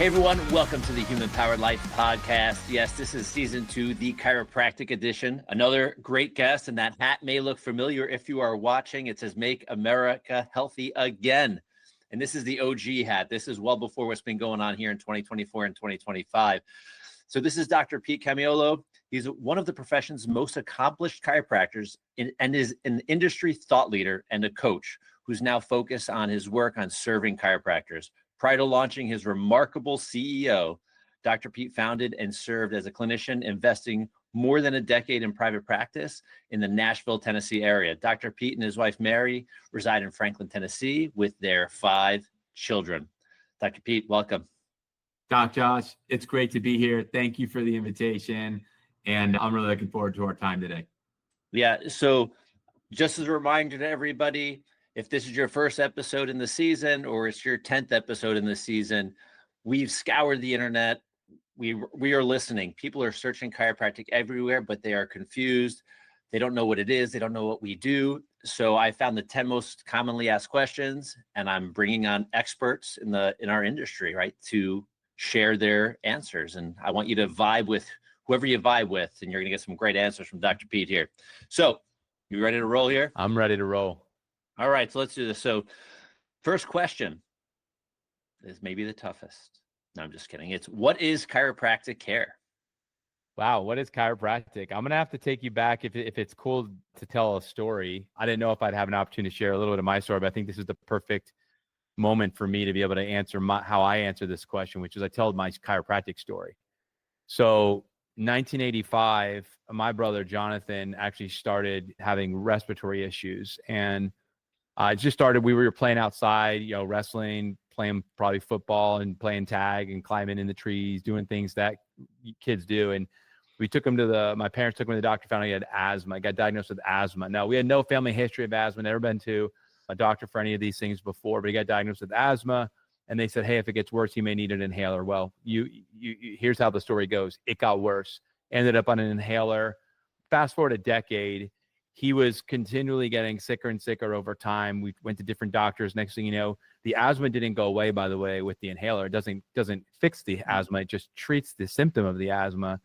Hey everyone, welcome to the Human Powered Life podcast. Yes, this is season 2, the chiropractic edition. Another great guest, and that hat may look familiar if you are watching. It says Make America Healthy Again. And this is the OG hat. This is well before what's been going on here in 2024 and 2025. So this is Dr. Pete Camiolo. He's one of the profession's most accomplished chiropractors and is an industry thought leader and a coach who's now focused on his work on serving chiropractors. Prior to launching his remarkable CEO, Dr. Pete founded and served as a clinician, investing more than a decade in private practice in the Nashville, Tennessee area. Dr. Pete and his wife, Mary, reside in Franklin, Tennessee with their 5 children. Dr. Pete, welcome. Doc Josh, it's great to be here. Thank you for the invitation. And I'm really looking forward to our time today. Yeah, so just as a reminder to everybody, if this is your first episode in the season or it's your 10th episode in the season, we've scoured the internet. We are listening. People are searching chiropractic everywhere, but they are confused. They don't know what it is. They don't know what we do. So I found the 10 most commonly asked questions, and I'm bringing on experts in our industry, right, to share their answers. And I want you to vibe with whoever you vibe with, and you're going to get some great answers from Dr. Pete here. So you ready to roll here? I'm ready to roll. All right, so let's do this. So first question is maybe the toughest. No, I'm just kidding. It's, what is chiropractic care? Wow, what is chiropractic? I'm going to have to take you back if it's cool to tell a story. I didn't know if I'd have an opportunity to share a little bit of my story, but I think this is the perfect moment for me to be able to answer how I answer this question, which is I tell my chiropractic story. So 1985, my brother Jonathan actually started having respiratory issues, and it just started. We were playing outside, wrestling, playing probably football and playing tag and climbing in the trees, doing things that kids do. And we took him my parents took him to the doctor, found out he had asthma. He got diagnosed with asthma. Now, we had no family history of asthma, never been to a doctor for any of these things before, but he got diagnosed with asthma. And they said, hey, if it gets worse, he may need an inhaler. Well, here's how the story goes. It got worse. Ended up on an inhaler. Fast forward a decade. He was continually getting sicker and sicker over time. We went to different doctors. Next thing you know, the asthma didn't go away, by the way, with the inhaler. It doesn't fix the asthma. It just treats the symptom of the asthma.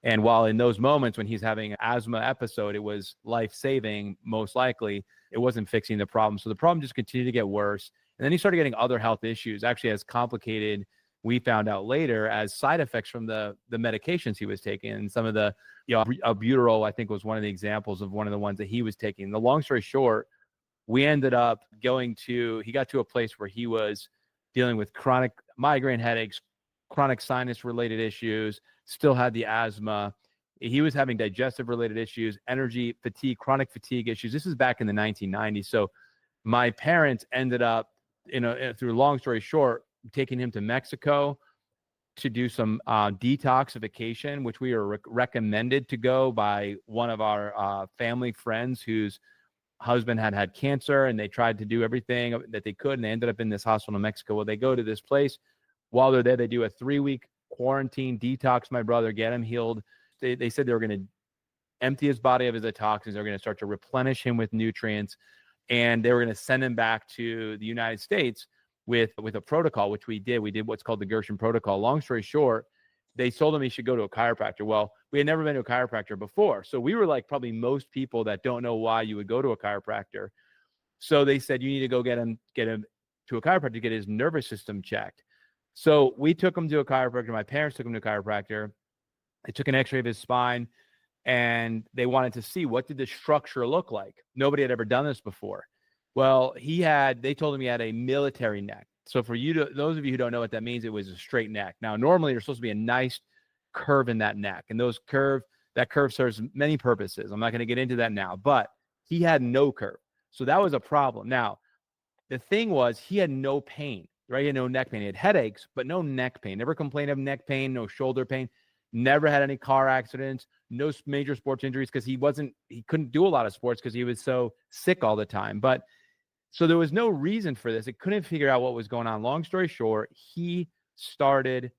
And while in those moments when he's having an asthma episode, it was life-saving, most likely, it wasn't fixing the problem. So the problem just continued to get worse. And then he started getting other health issues, actually as complicated, we found out later, as side effects from the medications he was taking. And some of the, albuterol, I think, was one of the examples of one of the ones that he was taking. The long story short, we ended up he got to a place where he was dealing with chronic migraine headaches, chronic sinus related issues, still had the asthma. He was having digestive related issues, energy, fatigue, chronic fatigue issues. This is back in the 1990s. So my parents ended up, through long story short, taking him to Mexico to do some detoxification, which we were recommended to go by one of our family friends whose husband had cancer, and they tried to do everything that they could, and they ended up in this hospital in Mexico. Well, they go to this place. While they're there, they do a 3-week quarantine, detox my brother, get him healed. They said they were going to empty his body of his toxins. They're going to start to replenish him with nutrients, and they were going to send him back to the United States with a protocol, which we did. We did what's called the Gershon protocol. Long story short, they told him he should go to a chiropractor. Well, we had never been to a chiropractor before. So we were like probably most people that don't know why you would go to a chiropractor. So they said, you need to go get him to a chiropractor to get his nervous system checked. So we took him to a chiropractor. My parents took him to a chiropractor. They took an x-ray of his spine, and they wanted to see what did the structure look like. Nobody had ever done this before. Well, they told him he had a military neck. So for those of you who don't know what that means, it was a straight neck. Now, normally there's supposed to be a nice curve in that neck, and that curve serves many purposes. I'm not going to get into that now, but he had no curve. So that was a problem. Now, the thing was, he had no pain, right? He had no neck pain. He had headaches, but no neck pain. Never complained of neck pain, no shoulder pain. Never had any car accidents, no major sports injuries, because he couldn't do a lot of sports because he was so sick all the time. But so there was no reason for this. It couldn't figure out what was going on. Long story short, he started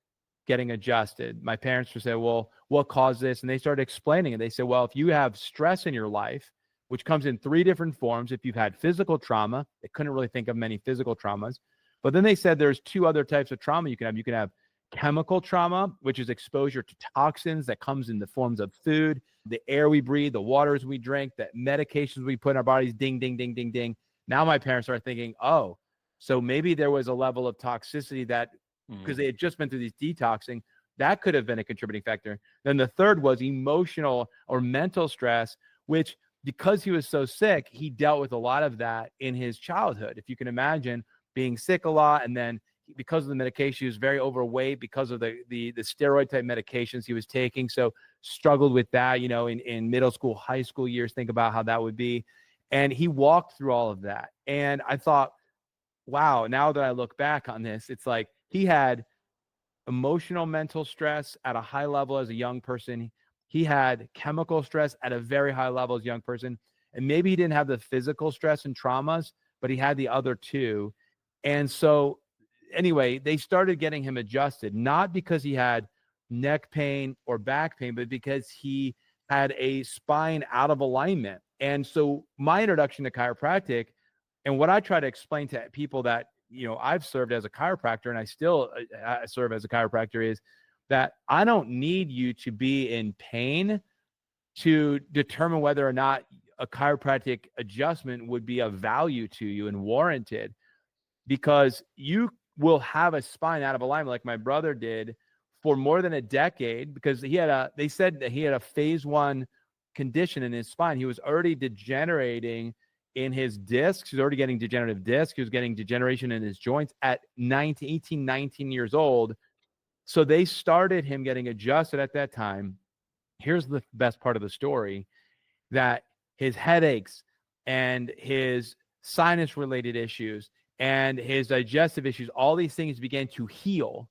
getting adjusted. My parents would say, well, what caused this? And they started explaining it. They said, well, if you have stress in your life, which comes in 3 different forms, if you've had physical trauma, they couldn't really think of many physical traumas. But then they said there's 2 other types of trauma you can have. You can have chemical trauma, which is exposure to toxins that comes in the forms of food, the air we breathe, the waters we drink, the medications we put in our bodies, ding, ding, ding, ding, ding. Now my parents are thinking, oh, so maybe there was a level of toxicity that, because they had just been through these detoxing, that could have been a contributing factor. Then the third was emotional or mental stress, which because he was so sick, he dealt with a lot of that in his childhood. If you can imagine being sick a lot, and then because of the medication, he was very overweight because of the steroid type medications he was taking. So struggled with that, in middle school, high school years. Think about how that would be. And he walked through all of that. And I thought, wow, now that I look back on this, it's like he had emotional, mental stress at a high level as a young person. He had chemical stress at a very high level as a young person. And maybe he didn't have the physical stress and traumas, but he had the other two. And so anyway, they started getting him adjusted, not because he had neck pain or back pain, but because he had a spine out of alignment. And so my introduction to chiropractic, and what I try to explain to people that, I've served as a chiropractor and I still serve as a chiropractor, is that I don't need you to be in pain to determine whether or not a chiropractic adjustment would be of value to you and warranted, because you will have a spine out of alignment like my brother did for more than a decade, because they said that he had a phase 1 condition in his spine. He was already degenerating in his discs. He was already getting degenerative discs. He was getting degeneration in his joints at 18, 19 years old. So they started him getting adjusted at that time. Here's the best part of the story, that his headaches and his sinus related issues and his digestive issues, all these things began to heal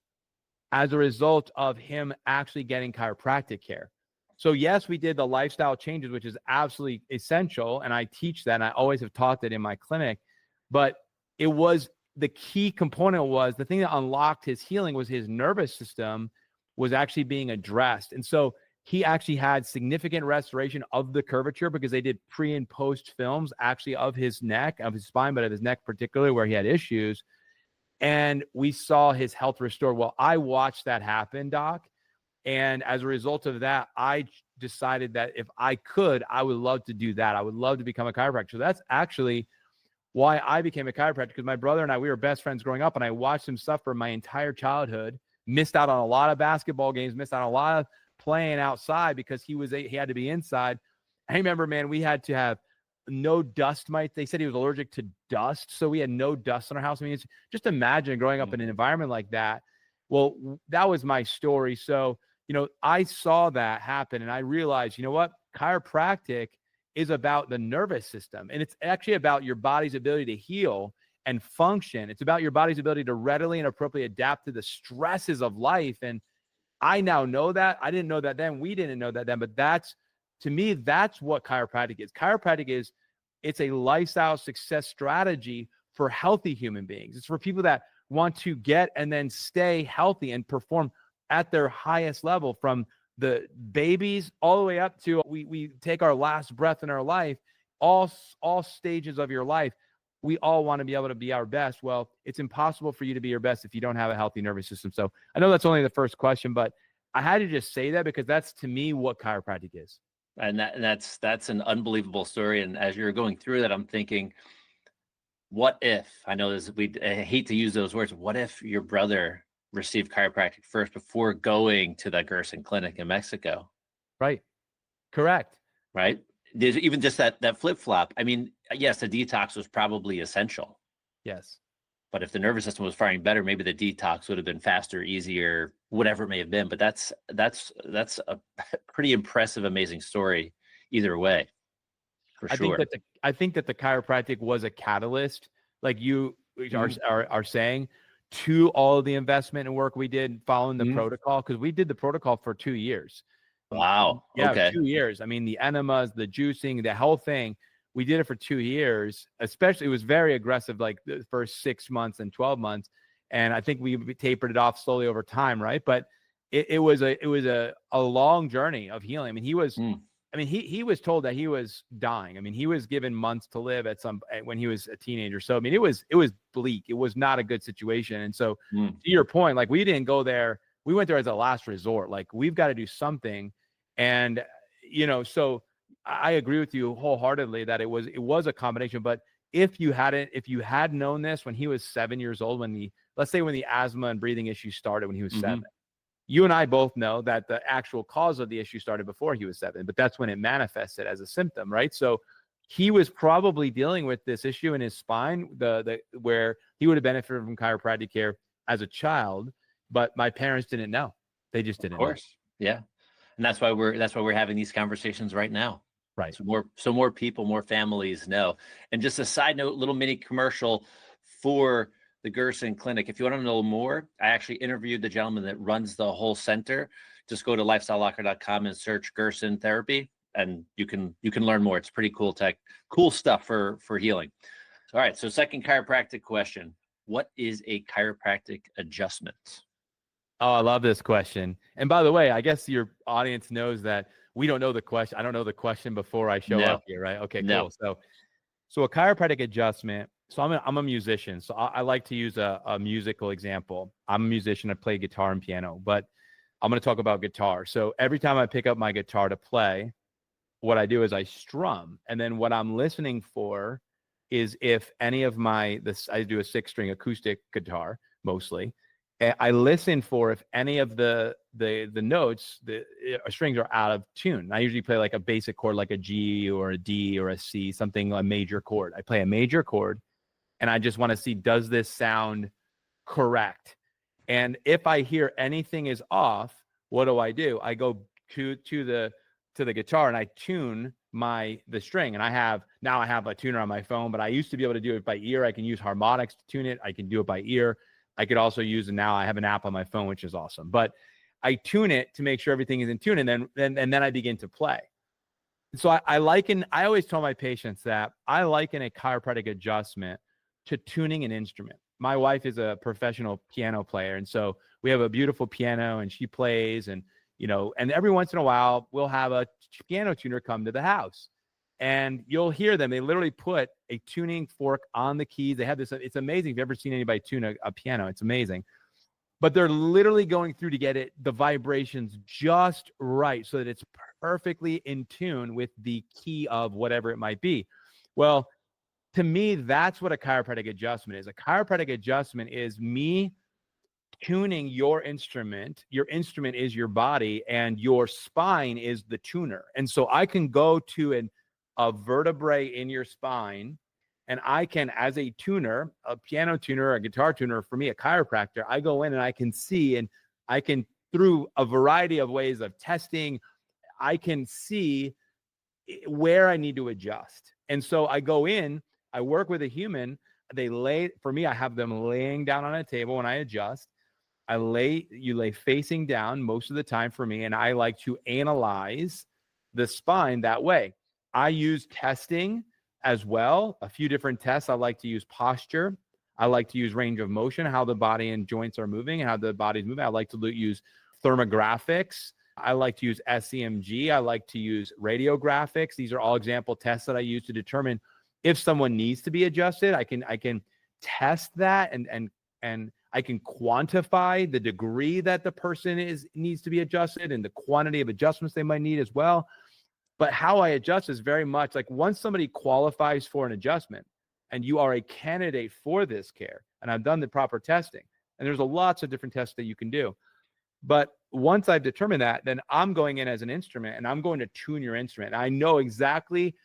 as a result of him actually getting chiropractic care. So yes, we did the lifestyle changes, which is absolutely essential. And I teach that, and I always have taught that in my clinic, but it was the key component was the thing that unlocked his healing was his nervous system was actually being addressed. And so he actually had significant restoration of the curvature, because they did pre and post films actually of his neck, of his spine, but of his neck particularly where he had issues. And we saw his health restore. Well, I watched that happen, Doc. And as a result of that, I decided that if I could, I would love to do that. I would love to become a chiropractor. So that's actually why I became a chiropractor, because my brother and I, we were best friends growing up, and I watched him suffer my entire childhood, missed out on a lot of basketball games, missed out on a lot of playing outside because he had to be inside. I remember, man, we had to have no dust mites. They said he was allergic to dust, so we had no dust in our house. I mean, just imagine growing up in an environment like that. Well, that was my story. So, I saw that happen, and I realized, you know what? Chiropractic is about the nervous system, and it's actually about your body's ability to heal and function. It's about your body's ability to readily and appropriately adapt to the stresses of life. And I now know that. I didn't know that then. We didn't know that then, but to me, that's what chiropractic is. Chiropractic is, it's a lifestyle success strategy for healthy human beings. It's for people that want to get and then stay healthy and perform at their highest level, from the babies all the way up to we take our last breath in our life, all stages of your life. We all want to be able to be our best. Well, it's impossible for you to be your best if you don't have a healthy nervous system. So I know that's only the first question, but I had to just say that because that's, to me, what chiropractic is. And that's an unbelievable story. And as you're going through that, I'm thinking, what if, I know this, I hate to use those words, what if your brother received chiropractic first before going to the Gerson clinic in Mexico? Right. Correct. Right. There's even just that flip-flop. I mean, yes, the detox was probably essential. Yes. But if the nervous system was firing better, maybe the detox would have been faster, easier, whatever it may have been. But that's a pretty impressive, amazing story either way, for sure. I think that the chiropractic was a catalyst, like you are saying, to all of the investment and work we did following the protocol, because we did the protocol for 2 years. Wow. Yeah, okay. 2 years. I mean, the enemas, the juicing, the whole thing. We did it for 2 years. Especially, it was very aggressive, like the first 6 months and 12 months. And I think we tapered it off slowly over time, right? But it was a long journey of healing. I mean, he was told that he was dying. I mean, he was given months to live when he was a teenager. So I mean, it was bleak. It was not a good situation. And so to your point, like, we didn't go there we went there as a last resort. Like, we've got to do something. And, so I agree with you wholeheartedly that it was a combination. But if you had known this when he was 7 years old, let's say when the asthma and breathing issue started when he was 7, you and I both know that the actual cause of the issue started before he was 7, but that's when it manifested as a symptom, right? So he was probably dealing with this issue in his spine, where he would have benefited from chiropractic care as a child, but my parents didn't know. They just didn't know. Of course. Yeah. And that's why we're having these conversations right now. Right. So more people, more families know. And just a side note, little mini commercial for the Gerson Clinic. If you want to know more, I actually interviewed the gentleman that runs the whole center. Just go to lifestylelocker.com and search Gerson Therapy, and you can learn more. It's pretty cool stuff for healing. All right. So second chiropractic question: what is a chiropractic adjustment? Oh, I love this question. And by the way, I guess your audience knows that we don't know the question. I don't know the question before I show up here, right? Okay, cool. So a chiropractic adjustment. So I'm a musician. So I like to use a musical example. I'm a musician. I play guitar and piano, but I'm going to talk about guitar. So every time I pick up my guitar to play, what I do is I strum. And then what I'm listening for is if any of I do a 6-string acoustic guitar mostly. I listen for if any of the notes, the strings are out of tune. I usually play like a basic chord, like a G or a D or a C, a major chord. I play a major chord, and I just want to see, does this sound correct? And if I hear anything is off, what do? I go to the guitar and I tune the string. And I have a tuner on my phone, but I used to be able to do it by ear. I can use harmonics to tune it. I can do it by ear. I could also use, and now I have an app on my phone, which is awesome. But I tune it to make sure everything is in tune, and then I begin to play. So I always tell my patients that I liken a chiropractic adjustment to tuning an instrument. My wife is a professional piano player, and so we have a beautiful piano, and she plays, and every once in a while we'll have a piano tuner come to the house. And you'll hear them. They literally put a tuning fork on the keys. They have this. It's amazing. If you've ever seen anybody tune a piano, it's amazing. But they're literally going through to get the vibrations just right so that it's perfectly in tune with the key of whatever it might be. Well, to me, that's what a chiropractic adjustment is. A chiropractic adjustment is me tuning your instrument. Your instrument is your body, and your spine is the tuner. And so I can go to a vertebrae in your spine, and I can, as a tuner, a piano tuner, a guitar tuner, for me, a chiropractor, I go in and I can see, and I can, through a variety of ways of testing, I can see where I need to adjust. And so I go in, I work with a human. I have them laying down on a table when I adjust. You lay facing down most of the time for me, and I like to analyze the spine that way. I use testing as well, a few different tests. I like to use posture. I like to use range of motion, how the body and joints are moving and how the body's moving. I like to use thermographics. I like to use SEMG. I like to use radiographics. These are all example tests that I use to determine if someone needs to be adjusted. I can test that and I can quantify the degree that the person needs to be adjusted and the quantity of adjustments they might need as well. But how I adjust is very much like, once somebody qualifies for an adjustment and you are a candidate for this care, and I've done the proper testing, and there's lots of different tests that you can do. But once I've determined that, then I'm going in as an instrument and I'm going to tune your instrument. I know exactly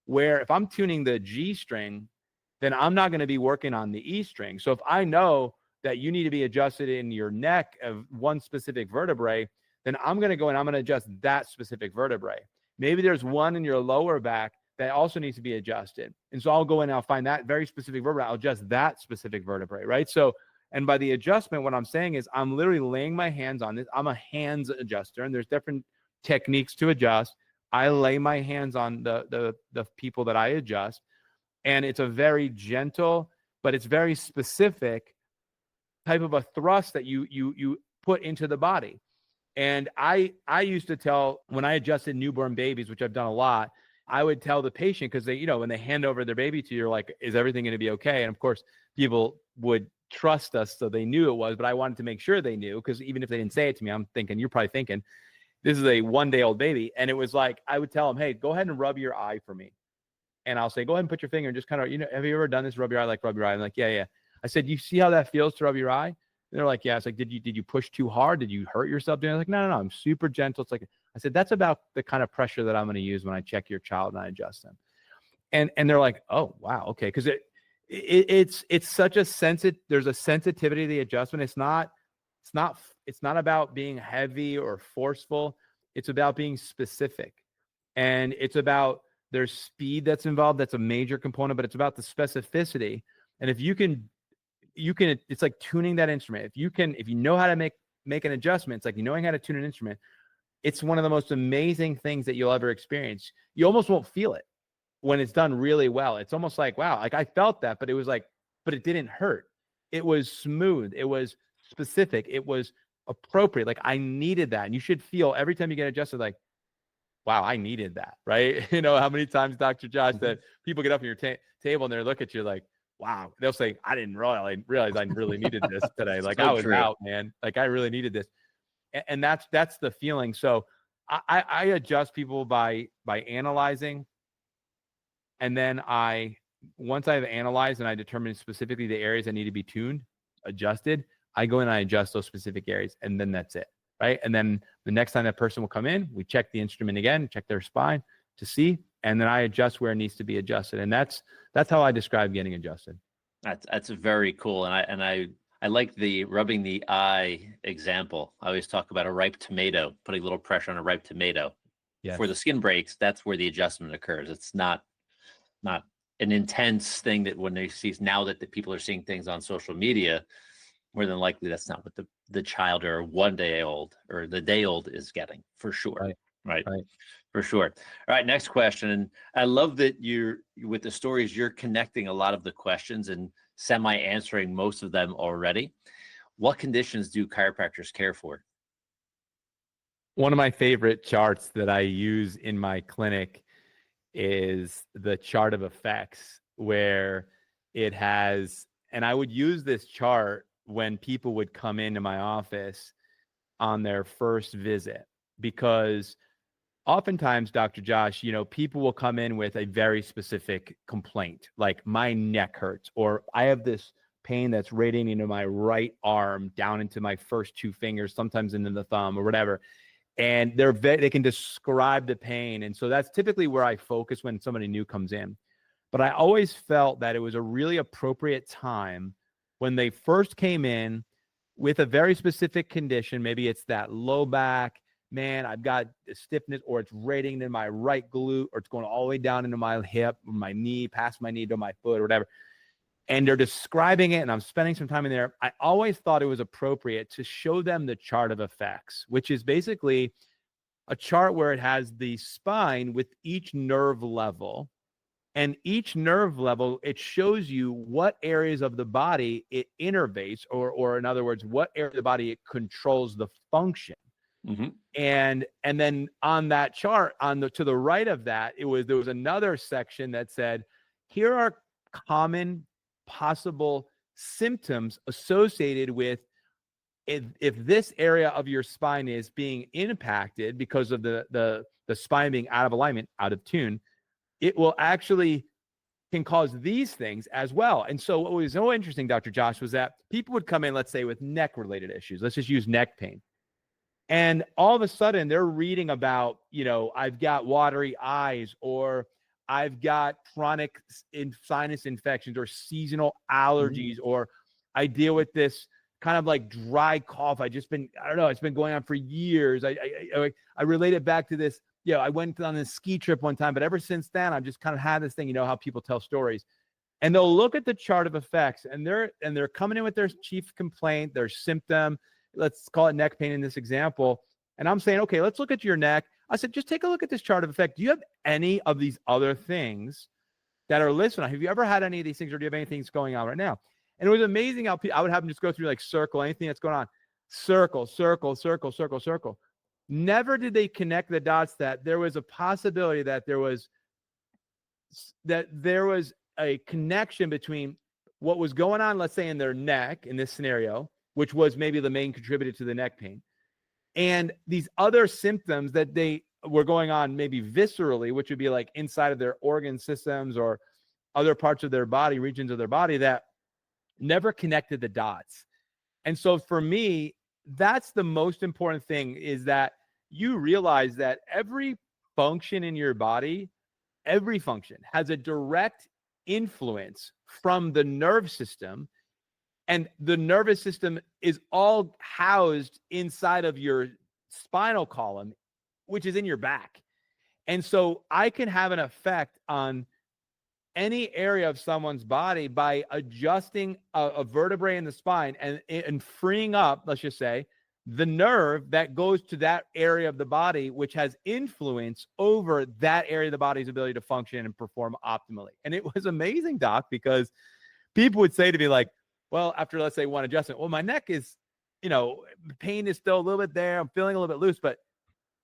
where, if I'm tuning the G string, then I'm not going to be working on the E string. So if I know that you need to be adjusted in your neck of one specific vertebrae, then I'm going to go and I'm going to adjust that specific vertebrae. Maybe there's one in your lower back that also needs to be adjusted. And so I'll go in and I'll find that very specific vertebrae. I'll adjust that specific vertebrae, right? So, and by the adjustment, what I'm saying is I'm literally laying my hands on this. I'm a hands adjuster, and there's different techniques to adjust. I lay my hands on the people that I adjust, and it's a very gentle, but it's very specific type of a thrust that you put into the body. And I used to tell, when I adjusted newborn babies, which I've done a lot, I would tell the patient, because they, when they hand over their baby to you, you're like, is everything going to be okay? And of course, people would trust us, so they knew it was, but I wanted to make sure they knew, because even if they didn't say it to me, I'm thinking, you're probably thinking, this is a 1-day-old baby. And it was like, I would tell them, hey, go ahead and rub your eye for me. And I'll say, go ahead and put your finger and just kind of, have you ever done this? Rub your eye, like rub your eye. I'm like, yeah. I said, you see how that feels to rub your eye? And they're like, yeah. It's like, did you push too hard? Did you hurt yourself doing it? I'm like, no. I'm super gentle. It's like, I said, that's about the kind of pressure that I'm going to use when I check your child and I adjust them. And they're like, oh, wow. Okay. Cause it's such a there's a sensitivity to the adjustment. It's not about being heavy or forceful. It's about being specific, and it's about, there's speed that's involved. That's a major component, but it's about the specificity. And if you can, it's like tuning that instrument. If you know how to make an adjustment, it's like knowing how to tune an instrument. It's one of the most amazing things that you'll ever experience. You almost won't feel it when it's done really well. It's almost like, wow, like I felt that, but it didn't hurt. It was smooth. It was specific. It was appropriate. Like I needed that. And you should feel every time you get adjusted, like, wow, I needed that, right? How many times, Dr. Josh, that people get up on your table and they look at you like, wow. They'll say, I didn't realize I really needed this today. Like I was out, man. Like I really needed this. And that's the feeling. So I adjust people by analyzing. And then once I've analyzed and I determine specifically the areas that need to be tuned, adjusted, I go in and I adjust those specific areas, and then that's it, right? And then the next time that person will come in, we check the instrument again, check their spine to see, and then I adjust where it needs to be adjusted. And that's how I describe getting adjusted. That's very cool. And I like the rubbing the eye example. I always talk about a ripe tomato, putting a little pressure on a ripe tomato. Yes. For the skin breaks, that's where the adjustment occurs. It's not an intense thing that when they see, now that the people are seeing things on social media, more than likely that's not what the child or 1-day-old or the day-old is getting, for sure. Right. For sure. All right, next question. And I love that with the stories, you're connecting a lot of the questions and semi-answering most of them already. What conditions do chiropractors care for? One of my favorite charts that I use in my clinic is the chart of effects, where it has, and I would use this chart when people would come into my office on their first visit, because oftentimes, Dr. Josh, people will come in with a very specific complaint, like my neck hurts, or I have this pain that's radiating into my right arm down into my first 2 fingers, sometimes into the thumb or whatever. And they can describe the pain. And so that's typically where I focus when somebody new comes in. But I always felt that it was a really appropriate time when they first came in with a very specific condition. Maybe it's that low back, man, I've got stiffness, or it's radiating in my right glute, or it's going all the way down into my hip, or my knee, past my knee to my foot, or whatever. And they're describing it, and I'm spending some time in there. I always thought it was appropriate to show them the chart of effects, which is basically a chart where it has the spine with each nerve level. And each nerve level, it shows you what areas of the body it innervates, or in other words, what area of the body it controls the function. Mm-hmm. And then on that chart, to the right of that, there was another section that said, here are common possible symptoms associated with if this area of your spine is being impacted because of the spine being out of alignment, out of tune, it will actually can cause these things as well. And so what was so interesting, Dr. Josh, was that people would come in, let's say, with neck related issues. Let's just use neck pain. And all of a sudden they're reading about, I've got watery eyes, or I've got chronic sinus infections, or seasonal allergies, or I deal with this kind of like dry cough. I don't know, it's been going on for years. I relate it back to this. I went on this ski trip one time, but ever since then, I've just kind of had this thing, how people tell stories. And they'll look at the chart of effects, and they're coming in with their chief complaint, their symptom. Let's call it neck pain in this example. And I'm saying, okay, let's look at your neck. I said, just take a look at this chart of effect. Do you have any of these other things that are listed on? Have you ever had any of these things, or do you have anything that's going on right now? And it was amazing how I would have them just go through like circle, anything that's going on. Circle, circle, circle, circle, circle. Never did they connect the dots that there was a possibility that there was a connection between what was going on, let's say in their neck in this scenario, which was maybe the main contributor to the neck pain, and these other symptoms that they were going on maybe viscerally, which would be like inside of their organ systems or other parts of their body, regions of their body, that never connected the dots. And so for me, that's the most important thing, is that you realize that every function in your body, every function has a direct influence from the nerve system. And the nervous system is all housed inside of your spinal column, which is in your back. And so I can have an effect on any area of someone's body by adjusting a vertebrae in the spine and freeing up, let's just say, the nerve that goes to that area of the body, which has influence over that area of the body's ability to function and perform optimally. And it was amazing, Doc, because people would say to me like, well, after, let's say, one adjustment, well, my neck is, pain is still a little bit there. I'm feeling a little bit loose, but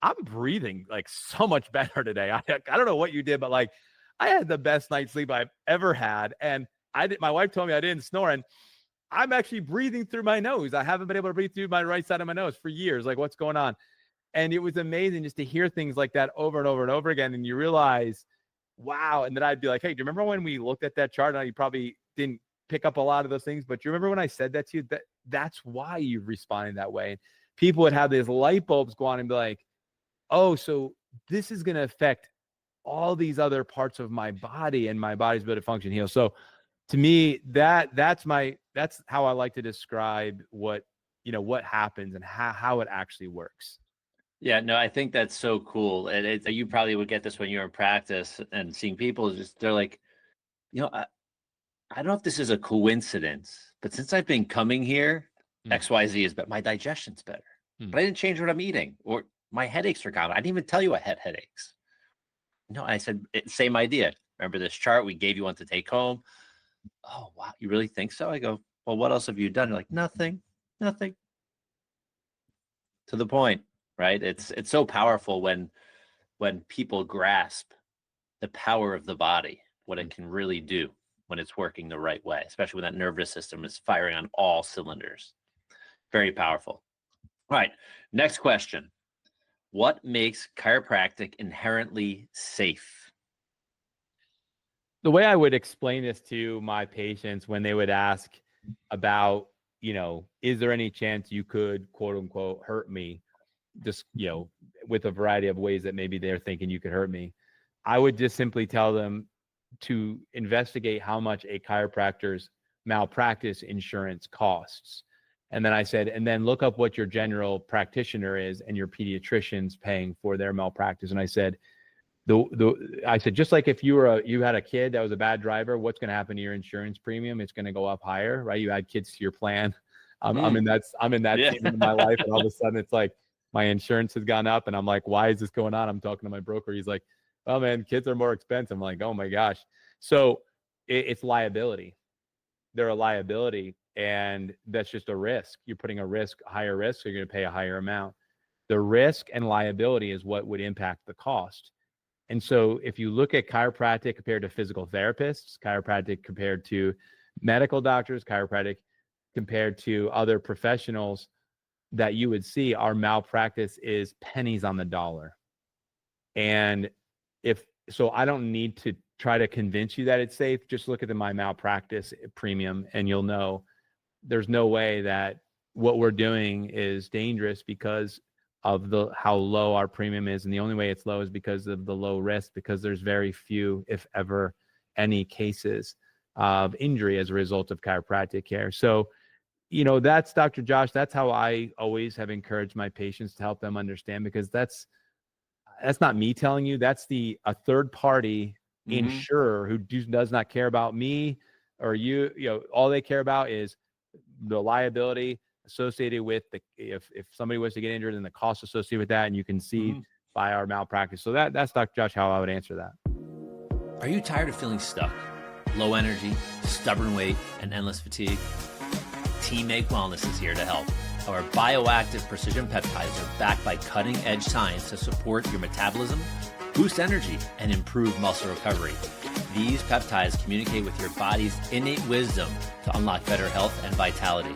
I'm breathing like so much better today. I don't know what you did, but like I had the best night's sleep I've ever had. And my wife told me I didn't snore, and I'm actually breathing through my nose. I haven't been able to breathe through my right side of my nose for years. Like, what's going on? And it was amazing just to hear things like that over and over and over again. And you realize, wow. And then I'd be like, hey, do you remember when we looked at that chart? And you probably didn't pick up a lot of those things, but do you remember when I said that to you? That's why you're responding that way. People would have these light bulbs go on and be like, oh, so this is going to affect all these other parts of my body and my body's ability to function, heal. So to me, that's how I like to describe what happens and how it actually works. Yeah, no, I think that's so cool. And you probably would get this when you're in practice and seeing people they're like, I don't know if this is a coincidence, but since I've been coming here, XYZ is better. My digestion's better, but I didn't change what I'm eating, or my headaches are gone. I didn't even tell you I had headaches. No, I said, same idea. Remember this chart? We gave you one to take home. Oh, wow. You really think so? I go, well, what else have you done? You're like, nothing. To the point, right? It's so powerful when people grasp the power of the body, what it can really do when it's working the right way, especially when that nervous system is firing on all cylinders. Very powerful. All right. Next question. What makes chiropractic inherently safe? The way I would explain this to my patients when they would ask about, is there any chance you could, quote unquote, hurt me? Just, with a variety of ways that maybe they're thinking you could hurt me. I would just simply tell them to investigate how much a chiropractor's malpractice insurance costs. And then I said, and then look up what your general practitioner is and your pediatrician's paying for their malpractice. And I said, just like if you had a kid that was a bad driver, what's going to happen to your insurance premium? It's going to go up higher, right? You add kids to your plan. I'm in that season of my life, and all of a sudden it's like my insurance has gone up, and I'm like, why is this going on? I'm talking to my broker. He's like, well, man, kids are more expensive. I'm like, oh my gosh. So it's liability. They're a liability. And that's just a risk. You're putting higher risk, so you're going to pay a higher amount. The risk and liability is what would impact the cost. And so if you look at chiropractic compared to physical therapists, chiropractic compared to medical doctors, chiropractic compared to other professionals that you would see, our malpractice is pennies on the dollar. And I don't need to try to convince you that it's safe. Just look at my malpractice premium and you'll know there's no way that what we're doing is dangerous because of how low our premium is. And the only way it's low is because of the low risk, because there's very few, if ever any, cases of injury as a result of chiropractic care. So, that's Dr. Josh, that's how I always have encouraged my patients to help them understand, because that's not me telling you, that's a third party insurer who does not care about me or you. All they care about is the liability associated with if somebody was to get injured and the cost associated with that, and you can see by our malpractice. So that's Dr. Josh how I would answer that. Are you tired of feeling stuck, low energy, stubborn weight, and endless fatigue? Team Make Wellness is here to help. Our bioactive precision peptides are backed by cutting-edge science to support your metabolism, boost energy, and improve muscle recovery. These peptides communicate with your body's innate wisdom to unlock better health and vitality.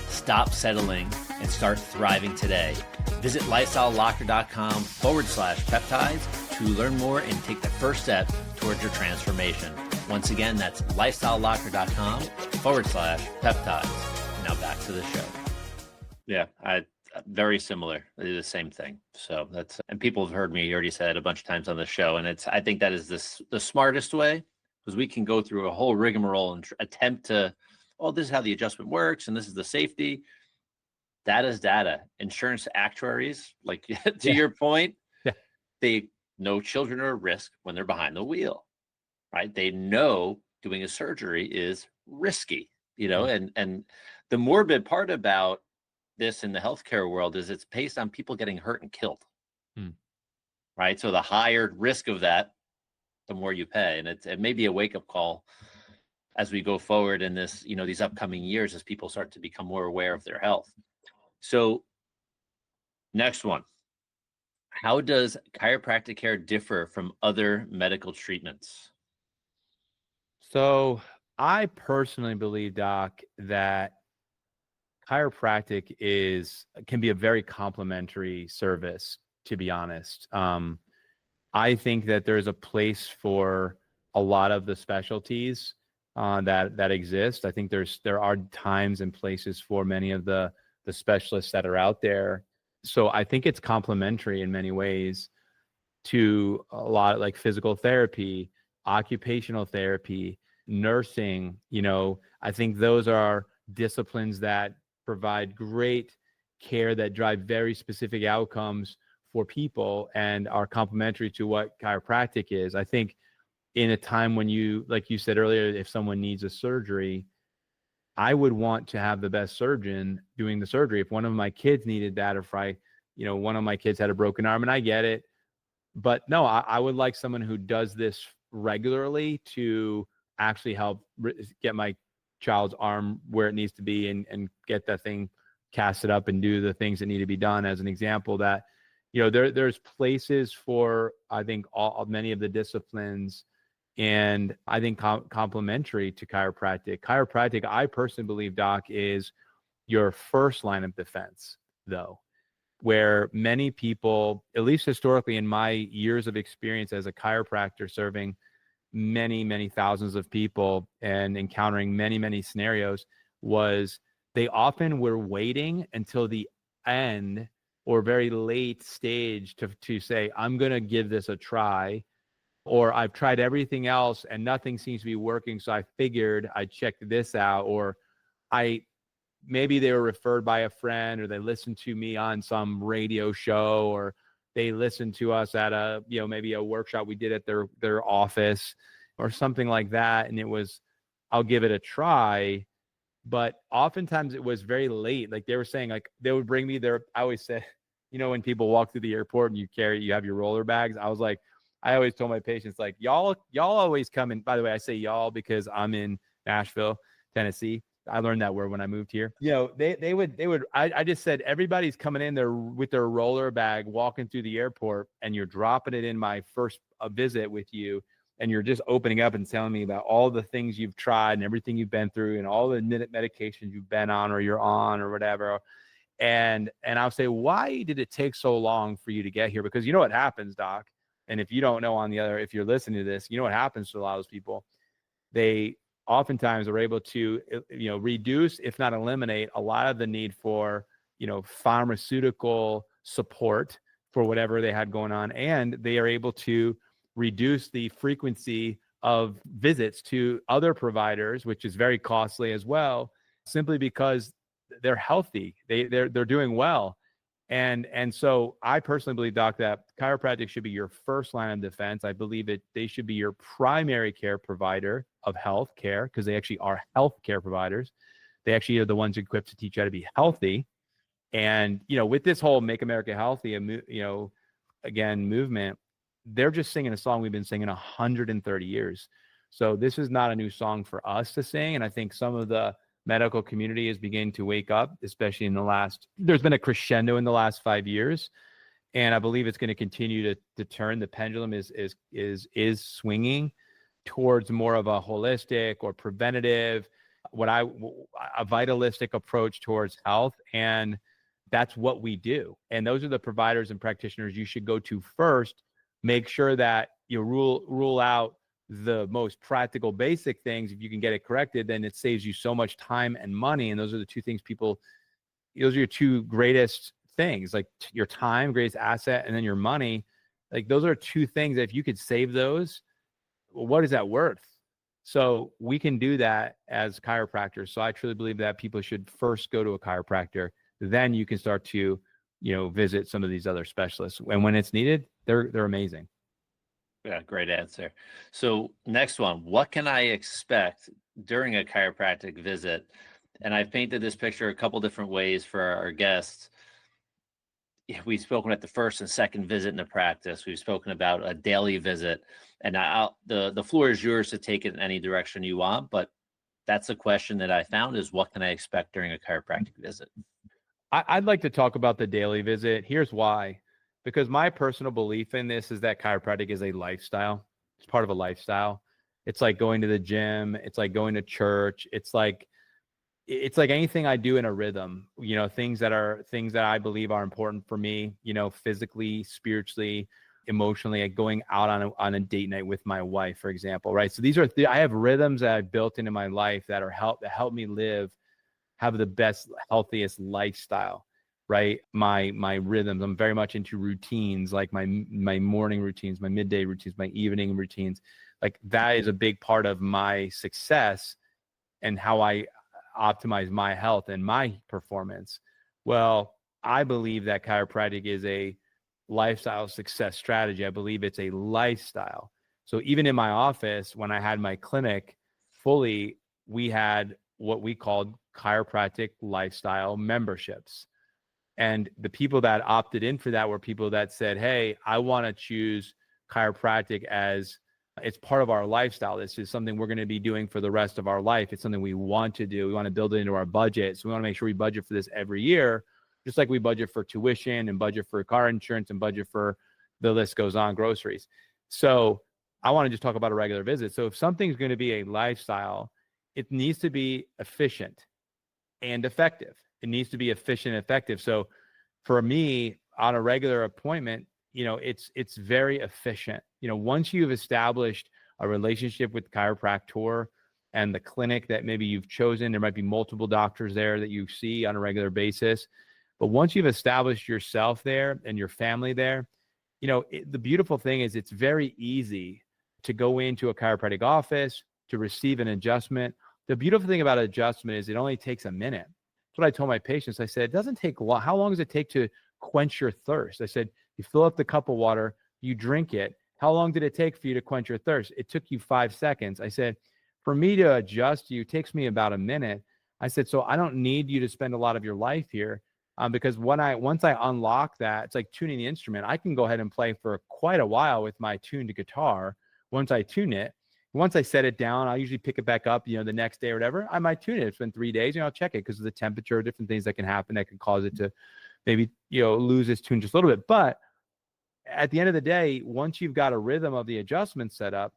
Stop settling and start thriving today. Visit lifestylelocker.com/peptides to learn more and take the first step towards your transformation. Once again, that's lifestylelocker.com/peptides. Now back to the show. Yeah, very similar. They do the same thing. So and people have heard me already said it a bunch of times on the show. And I think that is the smartest way, because we can go through a whole rigmarole and attempt to, this is how the adjustment works. And this is the safety. That is data. Insurance actuaries, like to your point, they know children are at risk when they're behind the wheel, right? They know doing a surgery is risky, and the morbid part about this in the healthcare world is it's based on people getting hurt and killed, right? So the higher risk of that, the more you pay. And it may be a wake-up call as we go forward in this, these upcoming years, as people start to become more aware of their health. So next one, how does chiropractic care differ from other medical treatments? So I personally believe, Doc, that chiropractic can be a very complimentary service, to be honest. I think that there's a place for a lot of the specialties that exist. I think there are times and places for many of the specialists that are out there. So I think it's complementary in many ways to a lot, like physical therapy, occupational therapy, nursing. I think those are disciplines that provide great care that drive very specific outcomes for people and are complementary to what chiropractic is. I think in a time when like you said earlier, if someone needs a surgery, I would want to have the best surgeon doing the surgery. If one of my kids needed that, or if one of my kids had a broken arm, and I get it, but no, I would like someone who does this regularly to actually help get my child's arm where it needs to be and get that thing casted up and do the things that need to be done. As an example, that there's places for, I think, many of the disciplines, and I think complementary to chiropractic. Chiropractic, I personally believe, Doc, is your first line of defense, though, where many people, at least historically in my years of experience as a chiropractor, serving many, many thousands of people and encountering many, many scenarios, was they often were waiting until the end or very late stage to say, I'm going to give this a try, or I've tried everything else and nothing seems to be working, so I figured I'd check this out. Or maybe they were referred by a friend, or they listened to me on some radio show, or they listened to us at maybe a workshop we did at their office or something like that. And it was, I'll give it a try. But oftentimes it was very late. Like they were saying, like they would bring me there. I always said, when people walk through the airport and you have your roller bags, I always told my patients, like, y'all always come in. By the way, I say y'all because I'm in Nashville, Tennessee. I learned that word when I moved here. They would, I just said, everybody's coming in there with their roller bag, walking through the airport, and you're dropping it in my first visit with you. And you're just opening up and telling me about all the things you've tried and everything you've been through and all the medications you've been on or you're on or whatever. And I'll say, why did it take so long for you to get here? Because you know what happens, Doc. And if you don't know if you're listening to this, you know what happens to a lot of those people. They oftentimes are able to, reduce, if not eliminate, a lot of the need for, pharmaceutical support for whatever they had going on. And they are able to reduce the frequency of visits to other providers, which is very costly as well, simply because they're healthy. They're doing well. And so I personally believe, Doc, that chiropractic should be your first line of defense. I believe they should be your primary care provider of health care, because they actually are health care providers. They actually are the ones equipped to teach you how to be healthy. And, with this whole Make America Healthy, movement, they're just singing a song we've been singing 130 years. So this is not a new song for us to sing. And I think some of the medical community is beginning to wake up, especially there's been a crescendo in the last 5 years. And I believe it's going to continue to turn. The pendulum is swinging. towards more of a holistic or preventative, a vitalistic approach towards health. And that's what we do. And those are the providers and practitioners you should go to first. Make sure that you rule out the most practical basic things. If you can get it corrected, then it saves you so much time and money. And those are the two things those are your two greatest things, like your time, greatest asset, and then your money. Like those are two things that if you could save those, well, what is that worth? So we can do that as chiropractors. So I truly believe that people should first go to a chiropractor. Then you can start to, visit some of these other specialists. And when it's needed, they're amazing. Yeah, great answer. So next one, what can I expect during a chiropractic visit? And I've painted this picture a couple different ways for our guests. We've spoken at the first and second visit in the practice. We've spoken about a daily visit, and the floor is yours to take it in any direction you want. But that's a question that I found is, what can I expect during a chiropractic visit? I'd like to talk about the daily visit. Here's why. Because my personal belief in this is that chiropractic is a lifestyle. It's part of a lifestyle. It's like going to the gym. It's like going to church. It's like anything I do in a rhythm, things that I believe are important for me, physically, spiritually, emotionally, like going out on a date night with my wife, for example, right? So these are, I have rhythms that I've built into my life that help me have the best, healthiest lifestyle, right? My rhythms, I'm very much into routines, like my morning routines, my midday routines, my evening routines. Like that is a big part of my success and how I optimize my health and my performance. Well, I believe that chiropractic is a lifestyle success strategy. I believe it's a lifestyle. So even in my office, when I had my clinic fully, we had what we called chiropractic lifestyle memberships. And the people that opted in for that were people that said, hey, I want to choose chiropractic as it's part of our lifestyle. This is something we're going to be doing for the rest of our life. It's something we want to do. We want to build it into our budget. So we want to make sure we budget for this every year, just like we budget for tuition and budget for car insurance and budget for, the list goes on, groceries. So I want to just talk about a regular visit. So if something's going to be a lifestyle, it needs to be efficient and effective. It needs to be efficient and effective. So for me, on a regular appointment, it's very efficient. Once you've established a relationship with the chiropractor and the clinic that maybe you've chosen, there might be multiple doctors there that you see on a regular basis. But once you've established yourself there and your family there, the beautiful thing is it's very easy to go into a chiropractic office to receive an adjustment. The beautiful thing about adjustment is it only takes a minute. That's what I told my patients. I said, it doesn't take long. How long does it take to quench your thirst? I said, you fill up the cup of water, you drink it. How long did it take for you to quench your thirst? It took you 5 seconds. I said, for me to adjust you, it takes me about a minute. I said, so I don't need you to spend a lot of your life here because once I unlock that, it's like tuning the instrument. I can go ahead and play for quite a while with my tuned guitar. Once I tune it, once I set it down, I'll usually pick it back up, the next day or whatever. I might tune it. It's been 3 days, I'll check it because of the temperature, different things that can happen that can cause it to maybe, lose its tune just a little bit. But at the end of the day, once you've got a rhythm of the adjustment set up,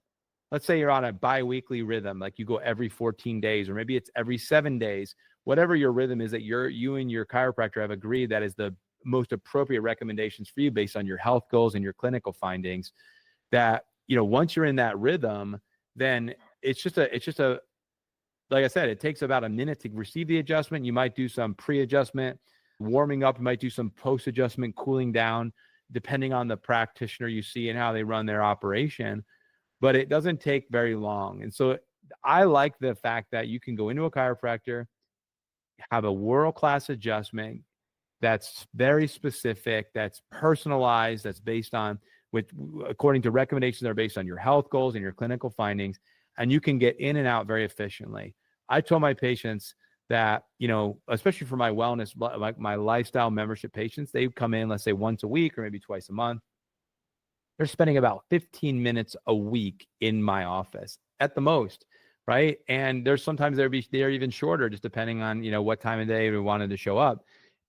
let's say you're on a bi-weekly rhythm, like you go every 14 days, or maybe it's every 7 days, whatever your rhythm is that you and your chiropractor have agreed that is the most appropriate recommendations for you based on your health goals and your clinical findings, that, once you're in that rhythm, then it's just a, like I said, it takes about a minute to receive the adjustment. You might do some pre-adjustment, warming up. You might do some post-adjustment, cooling down, depending on the practitioner you see and how they run their operation. But it doesn't take very long. And so I like the fact that you can go into a chiropractor, have a world-class adjustment that's very specific, that's personalized, that's based on, according to recommendations that are based on your health goals and your clinical findings, and you can get in and out very efficiently. I told my patients that, especially for my wellness, like my lifestyle membership patients, they come in, let's say once a week or maybe twice a month. They're spending about 15 minutes a week in my office at the most, right? And there's sometimes they're even shorter, just depending on, what time of day we wanted to show up.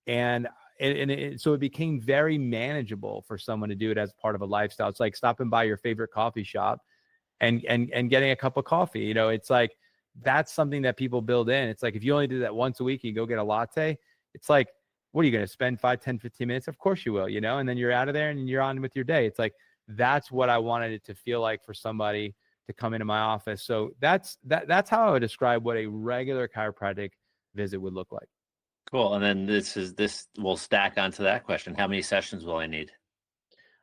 So it became very manageable for someone to do it as part of a lifestyle. It's like stopping by your favorite coffee shop and getting a cup of coffee. You know, it's like, that's something that people build in. It's like, if you only do that once a week, you go get a latte. It's like, what are you going to spend 5, 10, 15 minutes? Of course you will, you know, and then you're out of there and you're on with your day. It's like, that's what I wanted it to feel like for somebody to come into my office. So that's how I would describe what a regular chiropractic visit would look like. Cool. And then this will stack onto that question. How many sessions will I need?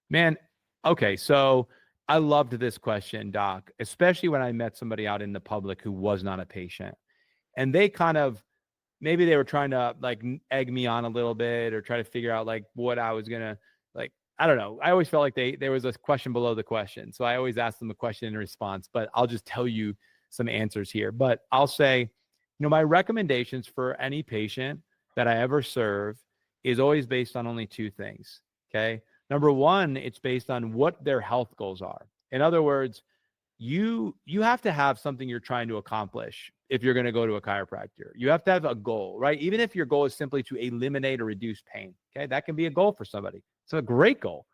Man, okay. So I loved this question, Doc, especially when I met somebody out in the public who was not a patient. And they kind of, maybe they were trying to like egg me on a little bit or try to figure out like what I was going to like. I don't know. I always felt like there was a question below the question. So I always asked them a question in response, but I'll just tell you some answers here. But I'll say, you know, my recommendations for any patient that I ever serve is always based on only 2 things. Okay. Number one, it's based on what their health goals are. In other words, you have to have something you're trying to accomplish if you're going to go to a chiropractor. You have to have a goal, right? Even if your goal is simply to eliminate or reduce pain. Okay. That can be a goal for somebody. It's a great goal.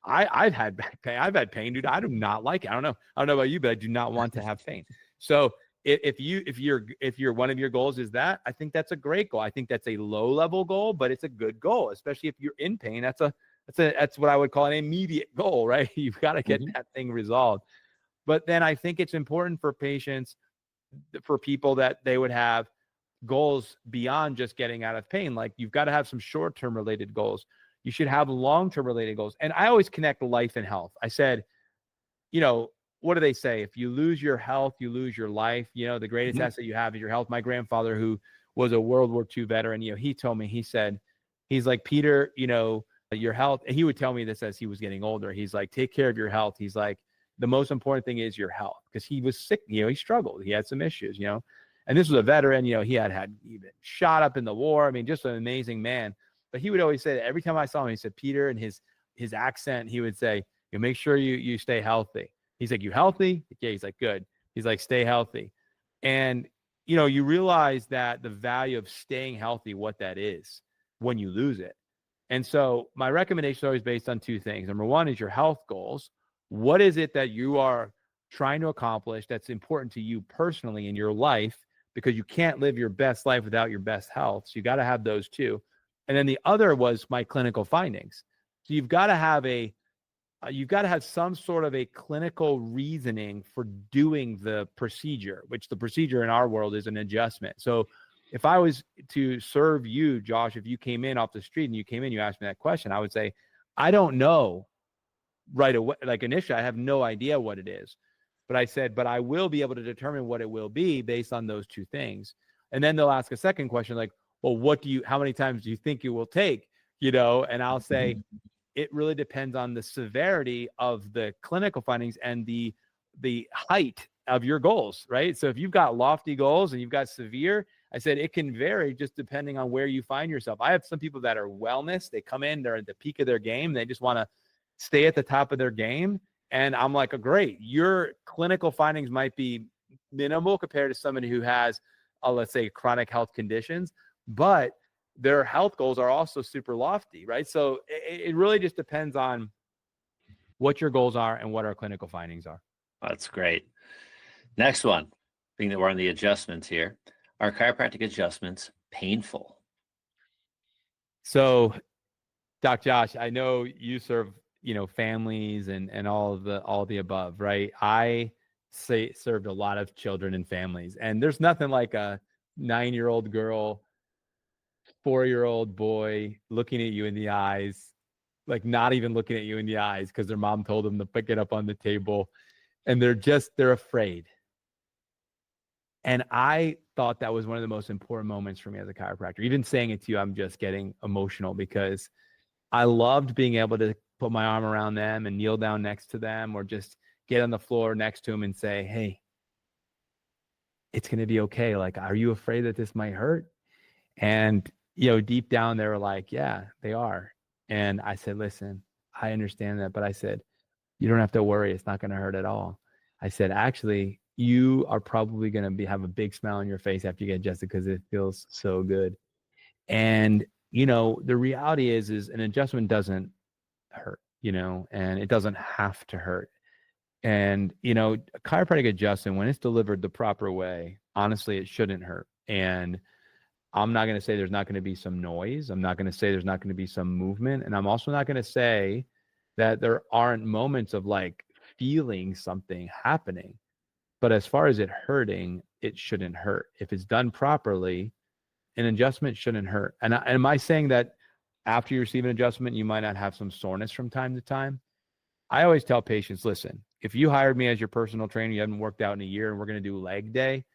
I've had back pain. I've had pain, dude. I do not like it. I don't know about you, but I do not want to have pain. So if you're one of your goals is that, I think that's a great goal. I think that's a low level goal, but it's a good goal, especially if you're in pain. That's what I would call an immediate goal, right? You've got to get that thing resolved. But then I think it's important for patients, for people, that they would have goals beyond just getting out of pain. Like, you've got to have some short-term related goals. You should have long-term related goals. And I always connect life and health. I said, you know, what do they say? If you lose your health, you lose your life. You know, the greatest asset you have is your health. My grandfather, who was a World War II veteran, you know, he told me, he said, he's like, Peter, you know, your health. And he would tell me this as he was getting older. He's like, take care of your health. He's like, the most important thing is your health, because he was sick. You know, he struggled. He had some issues, you know, and this was a veteran, you know, he had been shot up in the war. I mean, just an amazing man. But he would always say that every time I saw him, he said, Peter, and his accent, he would say, you make sure you stay healthy. He's like, you healthy? Yeah. He's like, good. He's like, stay healthy. And, you know, you realize that the value of staying healthy, what that is when you lose it. And so my recommendation is always based on 2 things. Number one is your health goals. What is it that you are trying to accomplish that's important to you personally in your life? Because you can't live your best life without your best health. So you got to have those 2. And then the other was my clinical findings. So you've got to have some sort of a clinical reasoning for doing the procedure, which the procedure in our world is an adjustment. So if I was to serve you, Josh, if you came in off the street and you asked me that question, I would say, I don't know right away. Like, initially, I have no idea what it is, but I said, but I will be able to determine what it will be based on those 2 things. And then they'll ask a second question, like, well, how many times do you think it will take? You know, and I'll say, it really depends on the severity of the clinical findings and the height of your goals, right? So if you've got lofty goals and you've got severe, I said it can vary just depending on where you find yourself. I have some people that are wellness. They come in, they're at the peak of their game. They just want to stay at the top of their game. And I'm like, oh, great. Your clinical findings might be minimal compared to somebody who has, let's say, chronic health conditions, but their health goals are also super lofty, right? So it really just depends on what your goals are and what our clinical findings are. That's great. Next one, being that we're on the adjustments here, are chiropractic adjustments painful? So, Doc Josh, I know you serve, you know, families and all the above, right? I served a lot of children and families, and there's nothing like a 9-year-old girl, 4-year-old boy looking at you in the eyes, like not even looking at you in the eyes because their mom told them to pick it up on the table, and they're afraid. And I thought that was one of the most important moments for me as a chiropractor. Even saying it to you, I'm just getting emotional because I loved being able to put my arm around them and kneel down next to them, or just get on the floor next to them and say, hey, it's going to be okay. Like, are you afraid that this might hurt? And, you know, deep down they were like, yeah, they are. And I said, listen, I understand that. But I said, you don't have to worry. It's not going to hurt at all. I said, actually, you are probably going to have a big smile on your face after you get adjusted because it feels so good. And, you know, the reality is an adjustment doesn't hurt, you know, and it doesn't have to hurt. And, a chiropractic adjustment, when it's delivered the proper way, honestly, it shouldn't hurt. And I'm not going to say there's not going to be some noise. I'm not going to say there's not going to be some movement. And I'm also not going to say that there aren't moments of like feeling something happening. But as far as it hurting, it shouldn't hurt. If it's done properly, an adjustment shouldn't hurt. And am I saying that after you receive an adjustment, you might not have some soreness from time to time? I always tell patients, listen, if you hired me as your personal trainer, you haven't worked out in a year, and we're going to do leg day,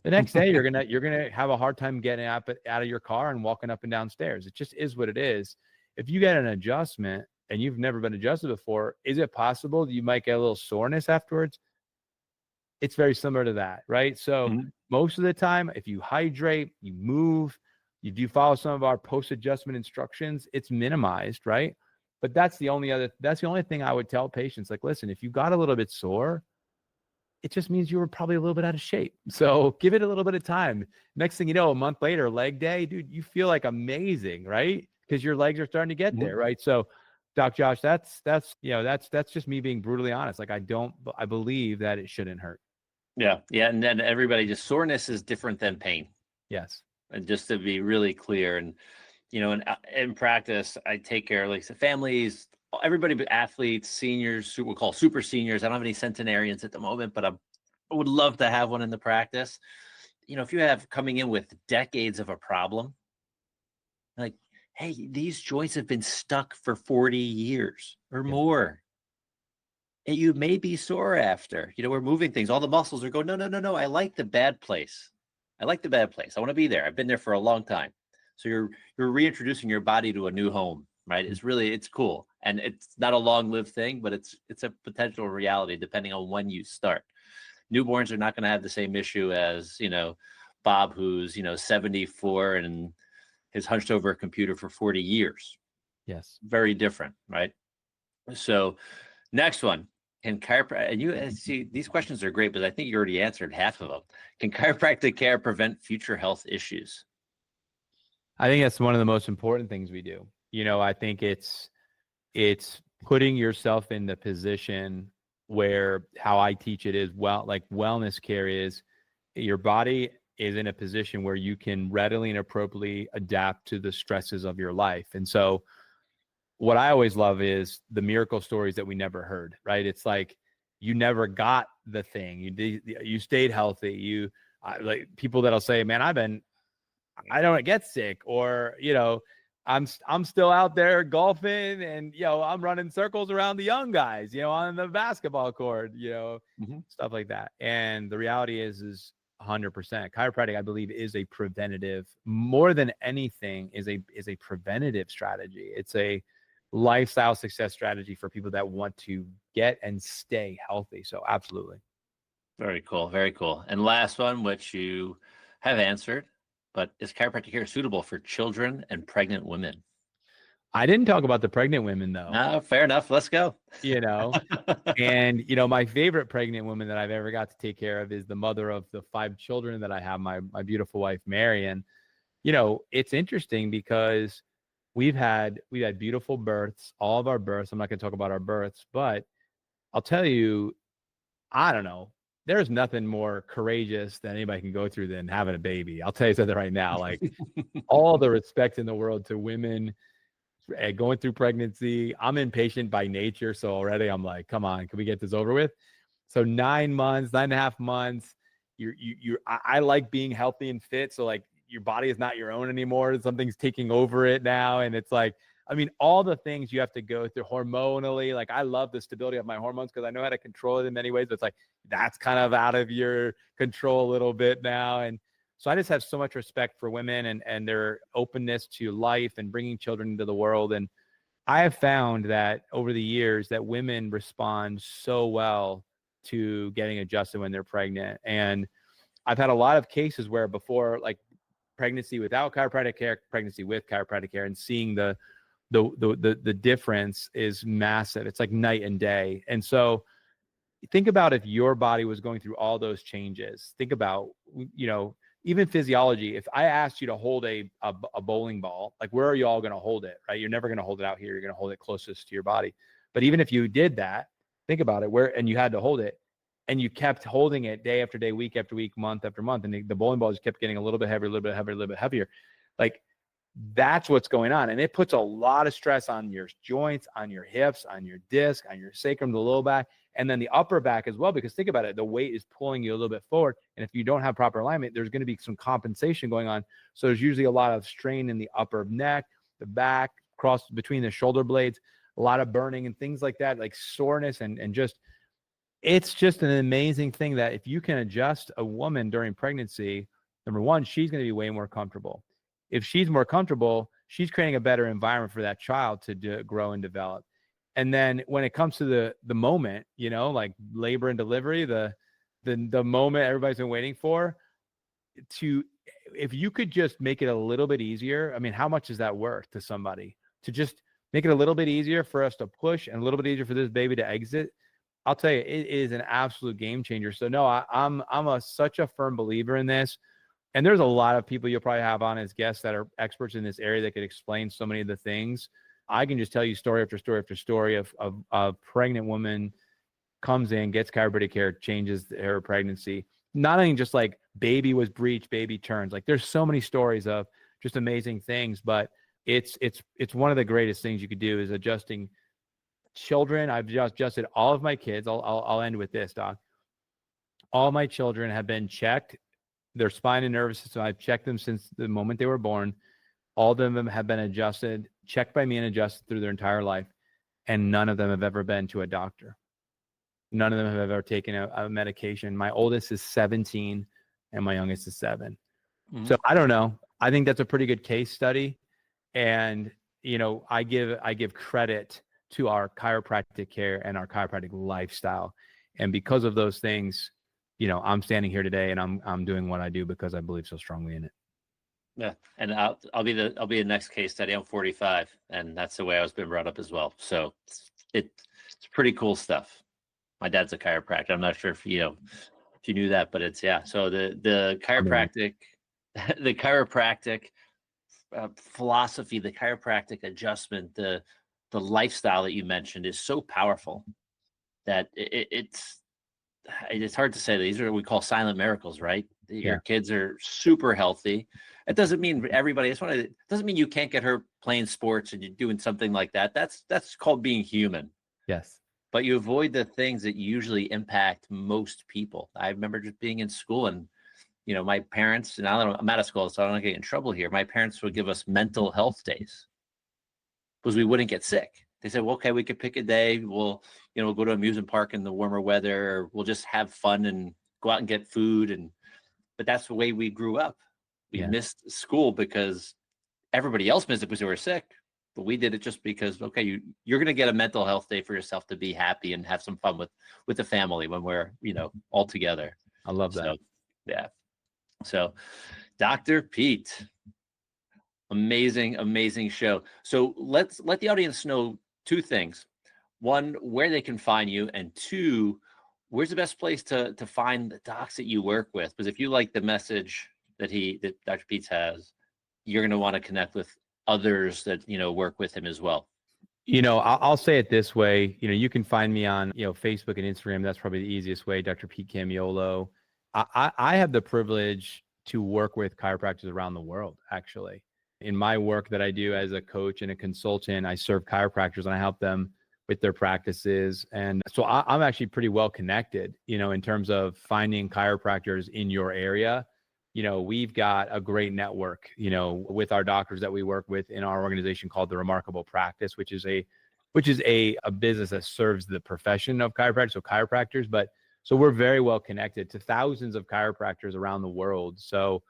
the next day you're gonna have a hard time getting out of your car and walking up and down stairs. It just is what it is. If you get an adjustment and you've never been adjusted before, is it possible that you might get a little soreness afterwards? It's very similar to that, right? So most of the time, if you hydrate, you move, you do follow some of our post-adjustment instructions, it's minimized, right? But that's the only thing I would tell patients. Like, listen, if you got a little bit sore, it just means you were probably a little bit out of shape. So give it a little bit of time. Next thing you know, a month later, leg day, dude, you feel like amazing, right? Because your legs are starting to get there, right? So, Doc Josh, that's just me being brutally honest. Like, I believe that it shouldn't hurt. Yeah. And then everybody, just soreness is different than pain. Yes. And just to be really clear, and in practice, I take care of like the families, everybody, but athletes, seniors, we'll call super seniors. I don't have any centenarians at the moment, but I would love to have one in the practice. If you have coming in with decades of a problem, like, hey, these joints have been stuck for 40 years or more. And you may be sore after, we're moving things. All the muscles are going, no. I like the bad place. I want to be there. I've been there for a long time. So you're reintroducing your body to a new home, right? It's cool. And it's not a long-lived thing, but it's a potential reality depending on when you start. Newborns are not going to have the same issue as, Bob, who's, 74 and has hunched over a computer for 40 years. Yes. Very different, right? So next one. Can chiropractic, and you see, these questions are great, but I think you already answered half of them. Can chiropractic care prevent future health issues? I think that's one of the most important things we do. I think it's putting yourself in the position where how I teach it is, like wellness care is, your body is in a position where you can readily and appropriately adapt to the stresses of your life. And so what I always love is the miracle stories that we never heard, right? It's like, you never got the thing. You stayed healthy. Like people that'll say, man, I don't get sick, or, I'm still out there golfing and, I'm running circles around the young guys, on the basketball court, stuff like that. And the reality is 100%. Chiropractic, I believe, is a preventative, more than anything, is a preventative strategy. It's a lifestyle success strategy for people that want to get and stay healthy. So absolutely. Very cool. Very cool. And last one, which you have answered, but is chiropractic care suitable for children and pregnant women? I didn't talk about the pregnant women though. No, fair enough. Let's go. And my favorite pregnant woman that I've ever got to take care of is the mother of the 5 children that I have, my beautiful wife, Mary. And, it's interesting because we've had beautiful births, all of our births. I'm not going to talk about our births, but I'll tell you, I don't know. There's nothing more courageous that anybody can go through than having a baby. I'll tell you something right now, like all the respect in the world to women going through pregnancy. I'm impatient by nature. So already I'm like, come on, can we get this over with? So 9.5 months, I like being healthy and fit. So like your body is not your own anymore. Something's taking over it now. And it's like, all the things you have to go through hormonally. Like I love the stability of my hormones because I know how to control it in many ways, but it's like, that's kind of out of your control a little bit now. And so I just have so much respect for women and their openness to life and bringing children into the world. And I have found that over the years that women respond so well to getting adjusted when they're pregnant. And I've had a lot of cases where before, like pregnancy without chiropractic care, pregnancy with chiropractic care, and seeing the difference is massive. It's like night and day. And so think about if your body was going through all those changes. Think about, even physiology. If I asked you to hold a bowling ball, like where are you all going to hold it, right? You're never going to hold it out here. You're going to hold it closest to your body. But even if you did that, Think about it, and you had to hold it, and you kept holding it day after day, week after week, month after month, and the bowling ball just kept getting a little bit heavier, a little bit heavier, a little bit heavier. Like, that's what's going on. And it puts a lot of stress on your joints, on your hips, on your disc, on your sacrum, the low back, and then the upper back as well. Because think about it, the weight is pulling you a little bit forward. And if you don't have proper alignment, there's going to be some compensation going on. So there's usually a lot of strain in the upper neck, the back, cross between the shoulder blades, a lot of burning and things like that, like soreness and just, it's just an amazing thing that if you can adjust a woman during pregnancy, number one, she's going to be way more comfortable. If she's more comfortable, she's creating a better environment for that child to grow and develop. And then when it comes to the moment, you know, like labor and delivery, the moment everybody's been waiting for, if you could just make it a little bit easier, I mean, how much is that worth to somebody? To just make it a little bit easier for us to push and a little bit easier for this baby to exit, I'll tell you, it is an absolute game changer. So no, I'm such a firm believer in this. And there's a lot of people you'll probably have on as guests that are experts in this area that could explain so many of the things. I can just tell you story after story after story of a pregnant woman comes in, gets chiropractic care, changes her pregnancy. Not only just like baby was breached, baby turns. Like there's so many stories of just amazing things, but it's one of the greatest things you could do is adjusting children. I've just adjusted all of my kids. I'll end with this, Doc. All my children have been checked. Their spine and nervous system, I've checked them since the moment they were born. All of them have been adjusted, checked by me and adjusted through their entire life. And none of them have ever been to a doctor. None of them have ever taken a medication. My oldest is 17 and my youngest is 7. Mm-hmm. So I don't know. I think that's a pretty good case study. And, you know, I give credit to our chiropractic care and our chiropractic lifestyle. And because of those things, you know, I'm standing here today and I'm doing what I do because I believe so strongly in it. Yeah. And I'll be the next case study. I'm 45 and that's the way I was being brought up as well. So it's pretty cool stuff. My dad's a chiropractor. I'm not sure if you knew that, but it's, yeah. So the chiropractic, the chiropractic philosophy, the chiropractic adjustment, the lifestyle that you mentioned is so powerful that it's hard to say. These are what we call silent miracles, right? Your kids are super healthy. It doesn't mean everybody. It doesn't mean you can't get her playing sports and you're doing something like that. That's called being human. Yes. But you avoid the things that usually impact most people. I remember just being in school and, you know, my parents, and I'm out of school, so I don't get in trouble here. My parents would give us mental health days because we wouldn't get sick. They said, well, okay, we could pick a day. We'll go to an amusement park in the warmer weather, or we'll just have fun and go out and get food. But that's the way we grew up. We missed school because everybody else missed it because they were sick. But we did it just because, okay, you're going to get a mental health day for yourself to be happy and have some fun with the family when we're, all together. I love that. So, yeah. So Dr. Pete, amazing show. So let's let the audience know 2 things. 1, where they can find you, and 2, where's the best place to find the docs that you work with? Because if you like the message that Dr. Pete has, you're going to want to connect with others that, work with him as well. I'll say it this way. You can find me on, Facebook and Instagram. That's probably the easiest way. Dr. Pete Camiolo. I have the privilege to work with chiropractors around the world, actually. In my work that I do as a coach and a consultant, I serve chiropractors and I help them with their practices. And so I'm actually pretty well connected, in terms of finding chiropractors in your area. We've got a great network, with our doctors that we work with in our organization called The Remarkable Practice, which is a business that serves the profession of chiropractors, so chiropractors. So we're very well connected to thousands of chiropractors around the world. So,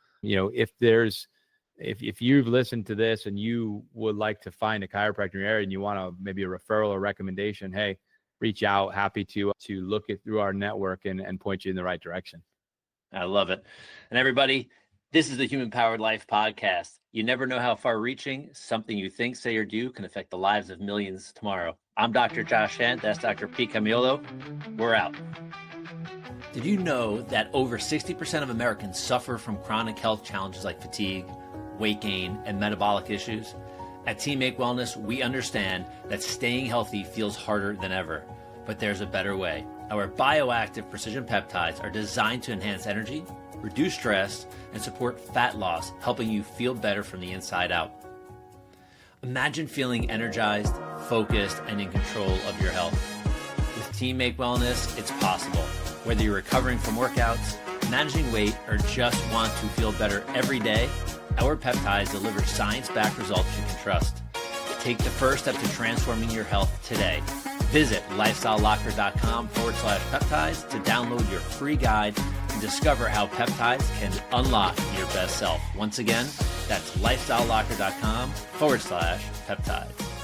if you've listened to this and you would like to find a chiropractor in your area and you want maybe a referral or recommendation, hey, reach out. Happy to look it through our network and point you in the right direction. I love it. And everybody, this is the Human Powered Life podcast. You never know how far reaching something you think, say, or do can affect the lives of millions tomorrow. I'm Dr. Josh Handt. That's Dr. Pete Camiolo. We're out. Did you know that over 60% of Americans suffer from chronic health challenges like fatigue, weight gain, and metabolic issues? At Team Make Wellness, we understand that staying healthy feels harder than ever. but there's a better way. Our bioactive precision peptides are designed to enhance energy, reduce stress, and support fat loss, helping you feel better from the inside out. Imagine feeling energized, focused, and in control of your health. With Team Make Wellness, it's possible. Whether you're recovering from workouts, managing weight, or just want to feel better every day, our peptides deliver science-backed results you can trust. Take the first step to transforming your health today. Visit lifestylelocker.com/peptides to download your free guide and discover how peptides can unlock your best self. Once again, that's lifestylelocker.com/peptides.